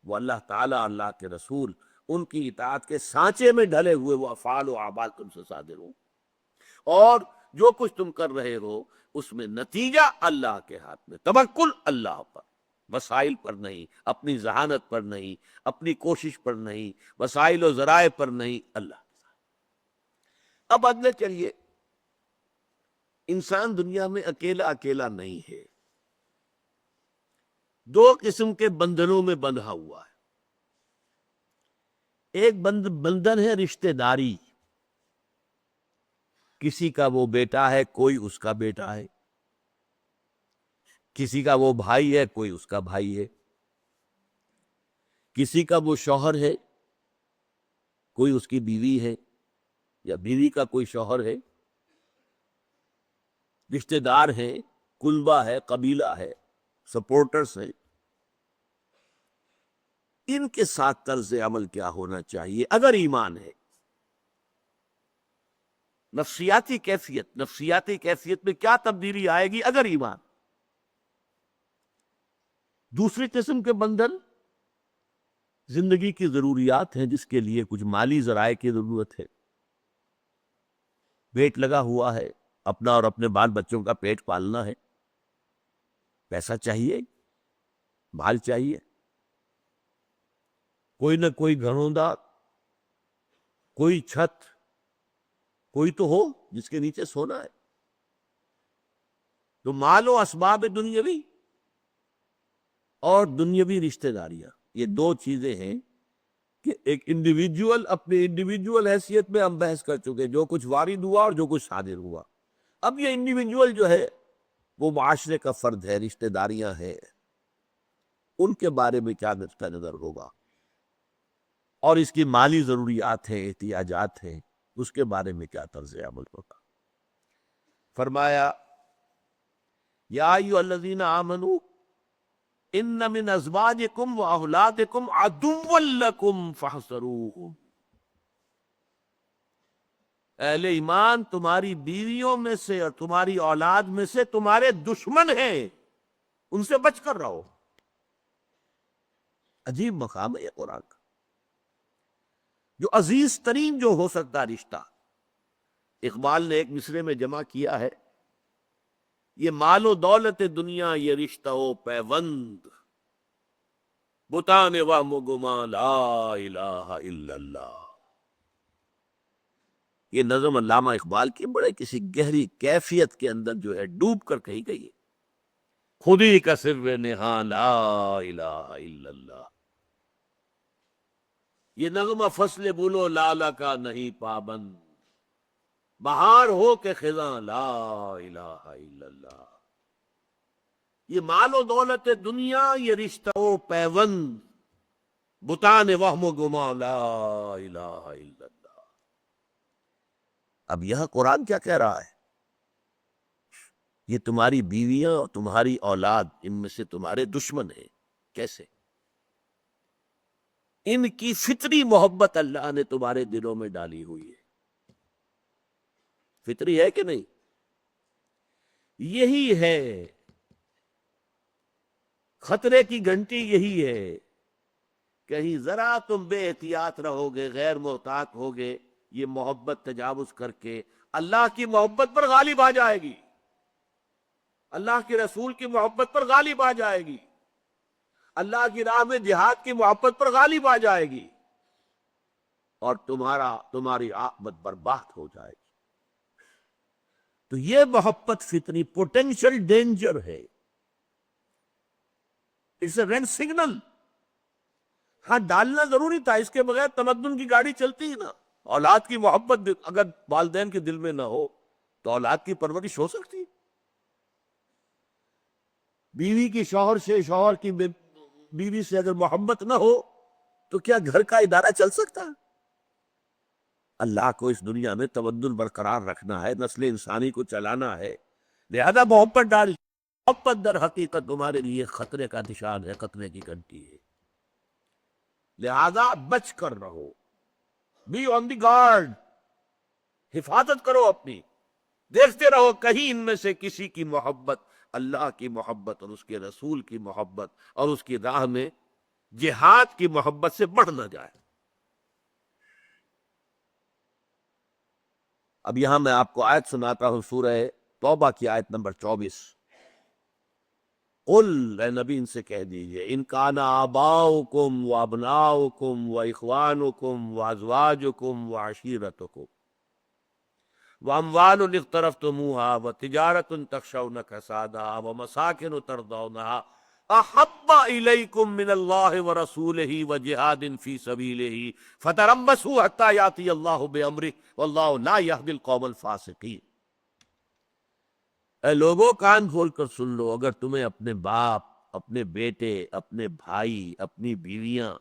وہ اللہ تعالیٰ، اللہ کے رسول، ان کی اطاعت کے سانچے میں ڈھلے ہوئے وہ افعال و اعمال تم سے صادر ہوں. اور جو کچھ تم کر رہے ہو اس میں نتیجہ اللہ کے ہاتھ میں. توکل اللہ پر، وسائل پر نہیں، اپنی ذہانت پر نہیں، اپنی کوشش پر نہیں، وسائل و ذرائع پر نہیں، اللہ کے ساتھ. اب اگلے چلیے، انسان دنیا میں اکیلا اکیلا نہیں ہے، 2 قسم کے بندھنوں میں بندھا ہوا ہے. ایک بندھن ہے رشتہ داری، کسی کا وہ بیٹا ہے، کوئی اس کا بیٹا ہے، کسی کا وہ بھائی ہے، کوئی اس کا بھائی ہے، کسی کا وہ شوہر ہے، کوئی اس کی بیوی ہے، یا بیوی کا کوئی شوہر ہے. رشتہ دار ہیں، کلبہ ہے، قبیلہ ہے، سپورٹرز ہیں. ان کے ساتھ طرز عمل کیا ہونا چاہیے اگر ایمان ہے؟ نفسیاتی کیفیت میں کیا تبدیلی آئے گی اگر ایمان؟ دوسری قسم کے بندھن زندگی کی ضروریات ہیں، جس کے لیے کچھ مالی ذرائع کی ضرورت ہے، پیٹ لگا ہوا ہے، اپنا اور اپنے بال بچوں کا پیٹ پالنا ہے، پیسہ چاہیے، مال چاہیے، کوئی نہ کوئی گھروندہ، کوئی چھت، کوئی تو ہو جس کے نیچے سونا ہے۔ تو مال و اسباب دنیاوی اور دنیاوی رشتہ داریاں، یہ دو چیزیں ہیں کہ ایک انڈیویجول اپنے انڈیویجول حیثیت میں ہم بحث کر چکے، جو کچھ وارد ہوا اور جو کچھ صادر ہوا۔ اب یہ انڈیویجول جو ہے وہ معاشرے کا فرد ہے، رشتہ داریاں ہیں، ان کے بارے میں کیا نقطہ نظر ہوگا، اور اس کی مالی ضروریات ہیں، احتیاجات ہیں، اس کے بارے میں کیا طرز عمل ہوگا۔ فرمایا یا ایھا الذین آمنوا ان من ازواجکم واولادکم عدوا لکم فاحذروہم، اہل ایمان تمہاری بیویوں میں سے اور تمہاری اولاد میں سے تمہارے دشمن ہیں، ان سے بچ کر رہو۔ عجیب مقام ہے یہ قرآن کا، جو عزیز ترین جو ہو سکتا رشتہ، اقبال نے ایک مصرے میں جمع کیا ہے، یہ مال و دولت دنیا یہ رشتہ و پیوند، بتان وہم و گمان لا الہ الا اللہ۔ یہ نظم علامہ اقبال کی بڑے کسی گہری کیفیت کے اندر جو ہے ڈوب کر کہی گئی ہے، خودی کا سر نہاں لا الہ الا اللہ۔ یہ نغمہ فصل بولو لالا کا نہیں پابند، بہار ہو کے خزاں لا الہ الا اللہ۔ یہ مال و دولت دنیا یہ رشتہ و پیوند، بتان وہم و گمان لا الہ الا اللہ۔ اب یہاں قرآن کیا کہہ رہا ہے؟ یہ تمہاری بیویاں اور تمہاری اولاد ان میں سے تمہارے دشمن ہیں۔ کیسے؟ ان کی فطری محبت اللہ نے تمہارے دلوں میں ڈالی ہوئی ہے، فطری ہے کہ نہیں؟ یہی ہے خطرے کی گھنٹی، یہی ہے، کہیں ذرا تم بے احتیاط رہو گے، غیر محتاط ہوگے، یہ محبت تجاوز کر کے اللہ کی محبت پر غالب آ جائے گی، اللہ کے رسول کی محبت پر غالب آ جائے گی، اللہ کی راہ میں جہاد کی محبت پر غالب آ جائے گی، اور تمہاری عاقبت برباد ہو جائے گی۔ تو یہ محبت فطری پوٹینشل ڈینجر ہے، اٹس اے رینڈ سگنل۔ ہاں ڈالنا ضروری تھا، اس کے بغیر تمدن کی گاڑی چلتی ہی نہ۔ اولاد کی محبت اگر والدین کے دل میں نہ ہو تو اولاد کی پرورش ہو سکتی؟ بیوی کی شوہر سے، شوہر کی بیوی سے اگر محبت نہ ہو تو کیا گھر کا ادارہ چل سکتا؟ اللہ کو اس دنیا میں تمدن برقرار رکھنا ہے، نسل انسانی کو چلانا ہے، لہذا محبت ڈال۔ محبت در حقیقت تمہارے لیے خطرے کا نشان ہے، خطرے کی گھنٹی ہے، لہذا بچ کر رہو، بی آن دی گارڈ، حفاظت کرو اپنی، دیکھتے رہو کہیں ان میں سے کسی کی محبت، اللہ کی محبت اور اس کے رسول کی محبت اور اس کی راہ میں جہاد کی محبت سے بڑھ نہ جائے۔ اب یہاں میں آپ کو آیت سناتا ہوں، سورہ توبہ کی آیت نمبر 24۔ قل، اے نبی ان سے کہہ دیجئے، ان کان آباؤکم و ابناؤکم و اخوانکم و ازواجکم و عشیرتکم واموال اقترفتموها وتجارۃ تخشون کسادها ومساکن ترضونها احب الیکم من اللہ ورسولہ وجہاد فی سبیلہ فتربصوا حتی یأتی اللہ بامرہ واللہ لا یہدی القوم الفاسقین۔ اے لوگوں کان کھول کر سن لو، اگر تمہیں اپنے باپ، اپنے بیٹے، اپنے بھائی، اپنی بیویاں،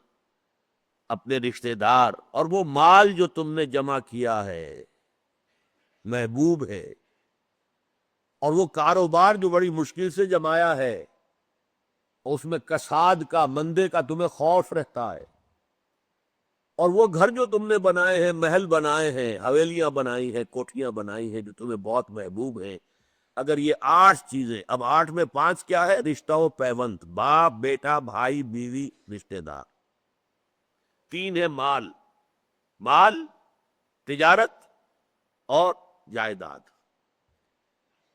اپنے رشتہ دار اور وہ مال جو تم نے جمع کیا ہے محبوب ہے، اور وہ کاروبار جو بڑی مشکل سے جمایا ہے، اس میں کساد کا، مندے کا تمہیں خوف رہتا ہے، اور وہ گھر جو تم نے بنائے ہیں، محل بنائے ہیں، حویلیاں بنائی ہیں، کوٹھیاں بنائی ہیں جو تمہیں بہت محبوب ہیں، اگر یہ 8 چیزیں، اب 8 میں 5 کیا ہے؟ رشتہ و پیوند، باپ بیٹا بھائی بیوی رشتہ دار، 3 ہے مال، مال تجارت اور جائیداد،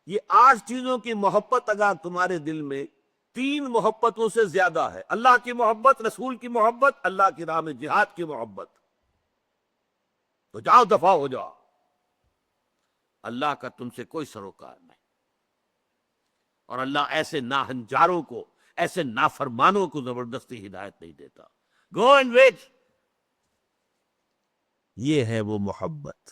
یہ 8 چیزوں کی محبت اگر تمہارے دل میں 3 محبتوں سے زیادہ ہے، اللہ کی محبت، رسول کی محبت، اللہ کی راہ میں جہاد کی محبت، تو جاؤ دفاع ہو جاؤ، اللہ کا تم سے کوئی سروکار نہیں، اور اللہ ایسے ناہنجاروں کو، ایسے نافرمانوں کو زبردستی ہدایت نہیں دیتا. Go and wait. یہ ہے وہ محبت.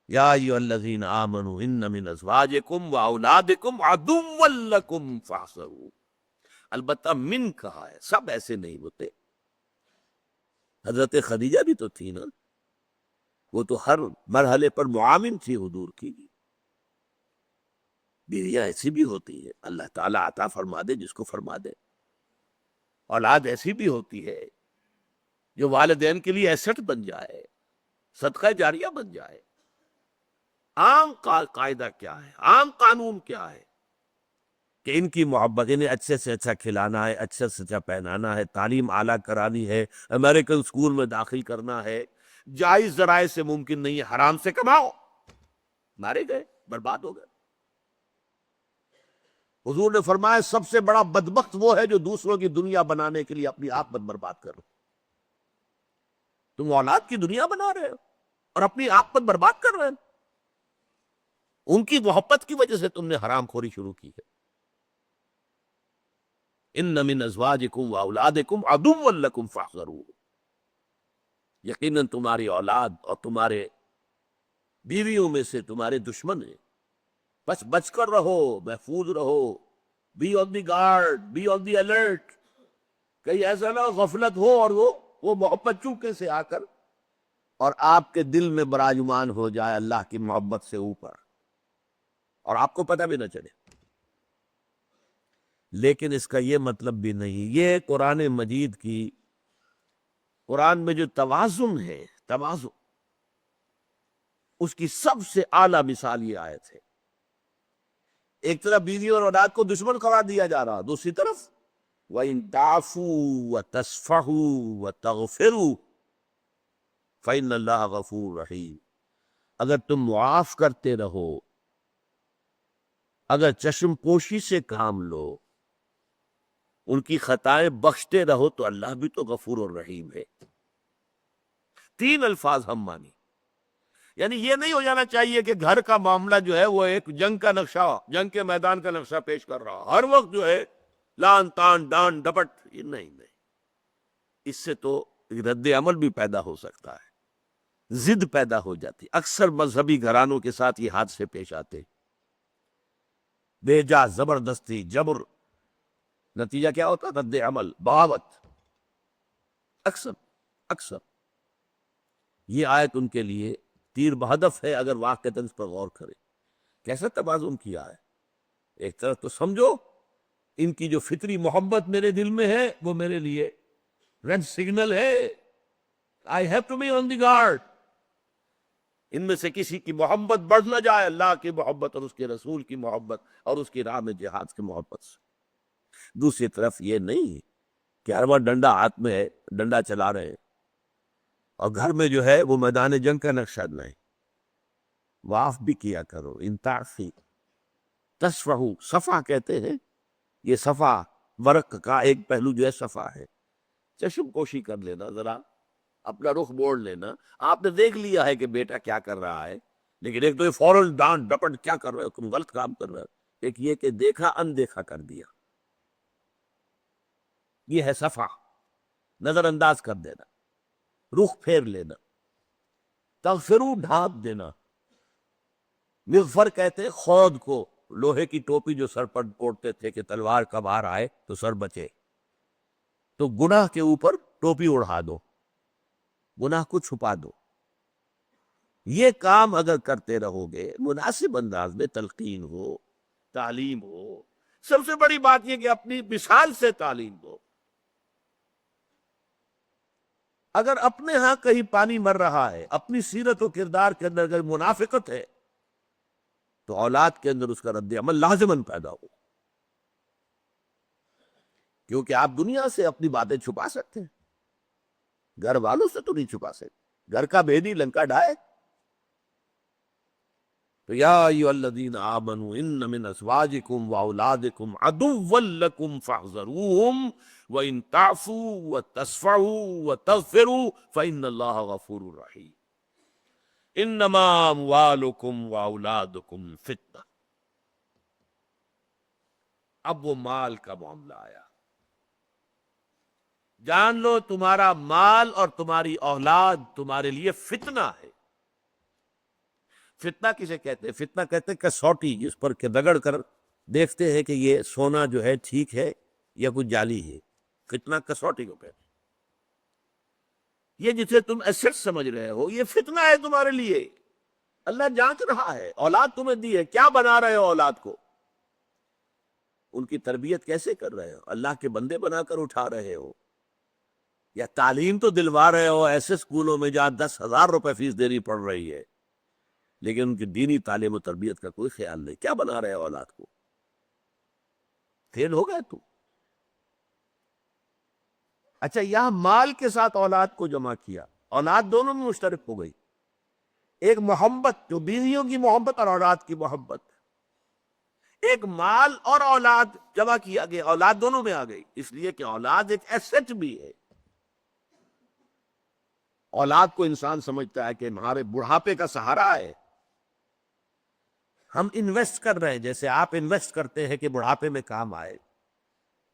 یا ایھا الذین آمنوا ان من ازواجکم واولادکم عدوا لکم فاحذروہ. البتہ من کہا ہے، سب ایسے نہیں ہوتے. حضرت خدیجہ بھی تو تھی نا، وہ تو ہر مرحلے پر معاون تھی حضور کی. بیویاں ایسی بھی ہوتی ہے، اللہ تعالیٰ عطا فرما دے جس کو فرما دے. اولاد ایسی بھی ہوتی ہے جو والدین کے لیے ایسٹ بن جائے، صدقہ جاریہ بن جائے. عام قاعدہ کیا ہے، عام قانون کیا ہے کہ ان کی محبت، انہیں اچھے سے اچھا کھلانا ہے، اچھے سے اچھا پہنانا ہے، تعلیم اعلیٰ کرانی ہے، امریکن اسکول میں داخل کرنا ہے. جائز ذرائع سے ممکن نہیں ہے، حرام سے کماؤ، مارے گئے، برباد ہو گئے. حضور نے فرمایا سب سے بڑا بدبخت وہ ہے جو دوسروں کی دنیا بنانے کے لیے اپنی آخرت برباد کر رہے. تم اولاد کی دنیا بنا رہے ہو اور اپنی آخرت برباد کر رہے ہیں. ان کی محبت کی وجہ سے تم نے حرام خوری شروع کی ہے. ان من ازواجکم واولادکم عدوا لکم فاحذروہ. یقیناً تمہاری اولاد اور تمہارے بیویوں میں سے تمہارے دشمن ہیں، بس بچ کر رہو، محفوظ رہو. Be on the guard, be on the alert. کہیں ایسا نہ غفلت ہو اور وہ محبت چوکے سے آ کر اور آپ کے دل میں براجمان ہو جائے اللہ کی محبت سے اوپر، اور آپ کو پتہ بھی نہ چلے. لیکن اس کا یہ مطلب بھی نہیں. یہ قرآن مجید کی، قرآن میں جو توازن ہے، توازن، اس کی سب سے اعلیٰ مثال یہ آیت ہے. ایک طرف بیوی اور اولاد کو دشمن قرار دیا جا رہا، دوسری طرف وَإِن تَعْفُوا وَتَصْفَحُوا وَتَغْفِرُوا فَإِنَّ اللَّهَ غَفُورٌ رَحِيمٌ. اگر تم معاف کرتے رہو، اگر چشم پوشی سے کام لو، ان کی خطائیں بخشتے رہو، تو اللہ بھی تو غفور اور رحیم ہے. 3 الفاظ ہم مانی. یعنی یہ نہیں ہو جانا چاہیے کہ گھر کا معاملہ جو ہے وہ ایک جنگ کا نقشہ، جنگ کے میدان کا نقشہ پیش کر رہا، ہر وقت جو ہے لان تان ڈان ڈپٹ. یہ نہیں. اس سے تو رد عمل بھی پیدا ہو سکتا ہے، ضد پیدا ہو جاتی. اکثر مذہبی گھرانوں کے ساتھ یہ حادثے پیش آتے، بے جا زبردستی، جبر، نتیجہ کیا ہوتا؟ رد عمل، بغاوت. اکثر یہ آیت ان کے لیے تیر بہدف ہے اگر واقعتاً اس پر غور کرے. کیسا توازن کیا ہے. ایک طرف تو سمجھو ان کی جو فطری محبت میرے دل میں ہے وہ میرے لیے ریڈ سگنل ہے، I have to be on the guard. ان میں سے کسی کی محبت بڑھ نہ جائے اللہ کی محبت اور اس کے رسول کی محبت اور اس کی راہ میں جہاد کی محبت سے. دوسری طرف یہ نہیں کہ ہر وقت ڈنڈا ہاتھ میں ہے، ڈنڈا چلا رہے ہیں، اور گھر میں جو ہے وہ میدان جنگ کا نقشہ نہیں. معاف بھی کیا کرو. ان تعفی تصفحوا، صفا کہتے ہیں. یہ صفا ورق کا ایک پہلو جو ہے صفا ہے. چشم پوشی کر لینا، ذرا اپنا رخ موڑ لینا. آپ نے دیکھ لیا ہے کہ بیٹا کیا کر رہا ہے، لیکن ایک تو یہ فوراً ڈانٹ ڈپٹ کیا کر رہے ہو، تم غلط کام کر رہے ہو. ایک یہ کہ دیکھا اندیکھا کر دیا، یہ ہے صفا. نظر انداز کر دینا، رخ پھیر لینا. تغفروا، ڈھانپ دینا. مغفر کہتے خود کو، لوہے کی ٹوپی جو سر پر اوڑھتے تھے کہ تلوار کا بار آئے تو سر بچے. تو گناہ کے اوپر ٹوپی اڑھا دو، گناہ کو چھپا دو. یہ کام اگر کرتے رہو گے، مناسب انداز میں تلقین ہو، تعلیم ہو، سب سے بڑی بات یہ کہ اپنی مثال سے تعلیم دو. اگر اپنے ہاں کہیں پانی مر رہا ہے، اپنی سیرت و کردار کے اندر اگر منافقت ہے، تو اولاد کے اندر اس کا رد عمل لازماً پیدا ہو. کیونکہ آپ دنیا سے اپنی باتیں چھپا سکتے ہیں، گھر والوں سے تو نہیں چھپا سکتے. گھر کا بھیدی لنکا ڈھائے. تو یا ایھا الذین آمنوا ان من ازواجکم واولادکم عدوا لکم فاحذروہم وان تعفوا وتصفحوا وتغفروا فان اللہ غفور رحیم. انما اموالکم واولادکم فتنہ. اب وہ مال کا معاملہ آیا. جان لو تمہارا مال اور تمہاری اولاد تمہارے لیے فتنہ ہے. فتنہ کسے کہتے ہیں؟ فتنہ کہتے ہیں کسوٹی، جس پر کہ رگڑ کر دیکھتے ہیں کہ یہ سونا جو ہے ٹھیک ہے یا کچھ جعلی ہے. فتنہ کسوٹی کو کہتے ہیں. یہ جسے تم ایسٹ سمجھ رہے ہو، یہ فتنہ ہے تمہارے لیے. اللہ جانچ رہا ہے. اولاد تمہیں دی ہے، کیا بنا رہے ہو اولاد کو؟ ان کی تربیت کیسے کر رہے ہو؟ اللہ کے بندے بنا کر اٹھا رہے ہو، یا تعلیم تو دلوا رہے ہو ایسے اسکولوں میں جہاں 10,000 روپے فیس دینی پڑ رہی ہے، لیکن ان کی دینی تعلیم و تربیت کا کوئی خیال نہیں. کیا بنا رہے ہو اولاد کو؟ فیل ہو گئے تو. اچھا، یہاں مال کے ساتھ اولاد کو جمع کیا، اولاد دونوں میں مشترک ہو گئی. ایک محبت جو بیویوں کی محبت اور اولاد کی محبت، ایک مال اور اولاد جمع کیا گیا، اولاد دونوں میں آ گئی. اس لیے کہ اولاد ایک ایسٹ بھی ہے. اولاد کو انسان سمجھتا ہے کہ ہمارے بڑھاپے کا سہارا ہے. ہم انویسٹ کر رہے ہیں، جیسے آپ انویسٹ کرتے ہیں کہ بڑھاپے میں کام آئے.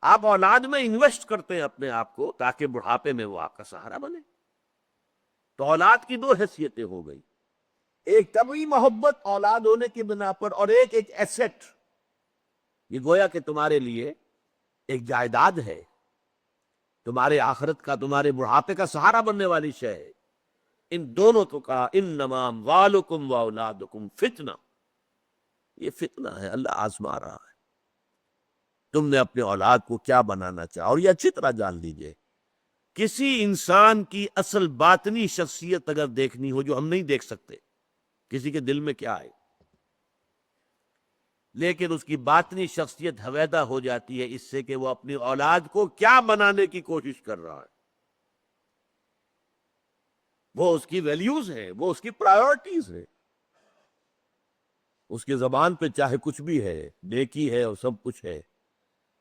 آپ اولاد میں انویسٹ کرتے ہیں اپنے آپ کو تاکہ بڑھاپے میں وہ آپ کا سہارا بنے. تو اولاد کی دو حیثیتیں ہو گئی، ایک طبعی محبت اولاد ہونے کی بنا پر، اور ایک ایسٹ. یہ گویا کہ تمہارے لیے ایک جائیداد ہے، تمہارے آخرت کا، تمہارے بڑھاپے کا سہارا بننے والی شے ہے. ان دونوں تو کہا انما اموالکم واولادکم فتنہ. یہ فتنہ ہے، اللہ آزما رہا ہے. تم نے اپنے اولاد کو کیا بنانا چاہا. اور یہ اچھی طرح جان لیجئے، کسی انسان کی اصل باطنی شخصیت اگر دیکھنی ہو جو ہم نہیں دیکھ سکتے، کسی کے دل میں کیا ہے، لیکن اس کی باطنی شخصیت حویدہ ہو جاتی ہے اس سے کہ وہ اپنی اولاد کو کیا بنانے کی کوشش کر رہا ہے. وہ اس کی ویلیوز ہے، وہ اس کی پرائیورٹیز ہے. اس کی زبان پہ چاہے کچھ بھی ہے، نیکی ہے اور سب کچھ ہے،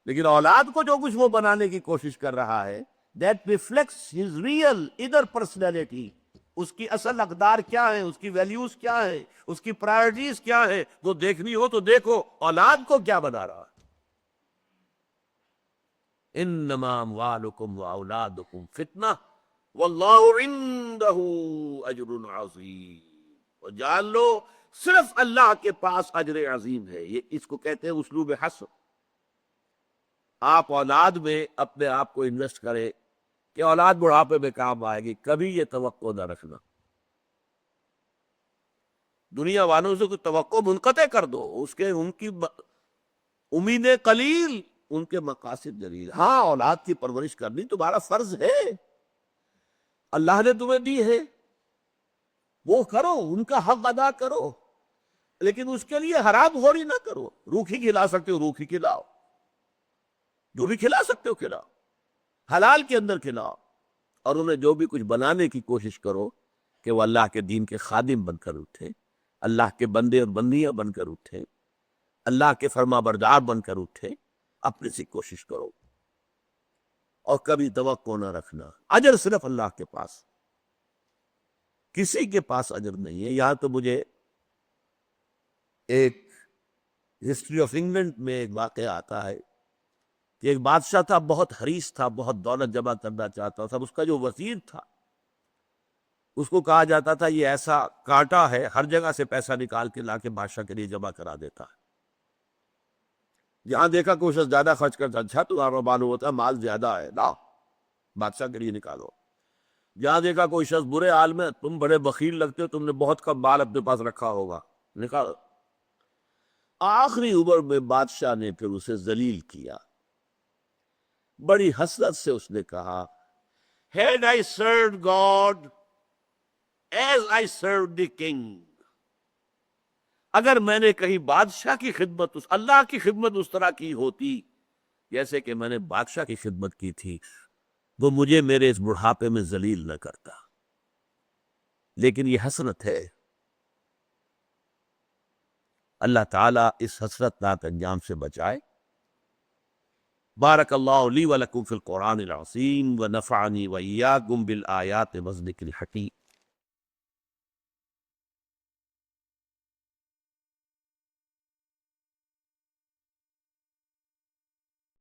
لیکن اولاد کو جو کچھ وہ بنانے کی کوشش کر رہا ہے that reflects his real inner personality. اس کی اصل اقدار کیا ہے، اس کی ویلیوز کیا ہے، اس کی پرائرٹیز کیا ہے. وہ دیکھنی ہو تو دیکھو اولاد کو کیا بنا رہا ہے. انما اموالکم واولادکم فتنہ واللہ عندہ اجر عظیم. اور جان لو صرف اللہ کے پاس اجر عظیم ہے. یہ اس کو کہتے ہیں اسلوب حصر. آپ اولاد میں اپنے آپ کو انویسٹ کریں کہ اولاد بڑھاپے میں کام آئے گی، کبھی یہ توقع نہ رکھنا. دنیا والوں سے کوئی توقع منقطع کر دو، ان کی امیدیں قلیل، ان کے مقاصد جلیل. ہاں، اولاد کی پرورش کرنی تمہارا فرض ہے، اللہ نے تمہیں دی ہے، وہ کرو، ان کا حق ادا کرو، لیکن اس کے لیے حرام خوری نہ کرو. روکھی کھلا سکتے ہو روکھی کھلاؤ، جو بھی کھلا سکتے ہو کھلاؤ، حلال کے اندر کھلاؤ. اور انہیں جو بھی کچھ بنانے کی کوشش کرو کہ وہ اللہ کے دین کے خادم بن کر اٹھے، اللہ کے بندے اور بندیاں بن کر اٹھے، اللہ کے فرما بردار بن کر اٹھے. اپنے سے کوشش کرو اور کبھی توقع نہ رکھنا. اجر صرف اللہ کے پاس، کسی کے پاس اجر نہیں ہے. یہاں تو مجھے ایک ہسٹری آف انگلینڈ میں ایک واقعہ آتا ہے کہ ایک بادشاہ تھا، بہت حریص تھا، بہت دولت جمع کرنا چاہتا تھا. اس کا جو وزیر تھا اس کو کہا جاتا تھا یہ ایسا کانٹا ہے، ہر جگہ سے پیسہ نکال کے لا کے بادشاہ کے لیے جمع کرا دیتا ہے. جہاں دیکھا کوئی شخص زیادہ خرچ کرتا، اچھا تمہارا معلوم ہوتا ہے مال زیادہ ہے، لا بادشاہ کے لیے نکالو. جہاں دیکھا کوئی شخص برے حال میں، تم بڑے بخیل لگتے ہو، تم نے بہت کم مال اپنے پاس رکھا ہوگا، نکالو. آخری عمر میں بادشاہ نے پھر اسے ذلیل کیا. بڑی حسرت سے اس نے کہا had I served God as I served the king. اگر میں نے کہیں بادشاہ کی خدمت اللہ کی خدمت اس طرح کی ہوتی جیسے کہ میں نے بادشاہ کی خدمت کی تھی وہ مجھے میرے اس بڑھاپے میں ذلیل نہ کرتا. لیکن یہ حسرت ہے. اللہ تعالیٰ اس حسرت ناک انجام سے بچائے. بارک اللہ لی ولکم فی القرآن العظیم ونفعنی وإیاکم بالآیات والذکر الحکیم.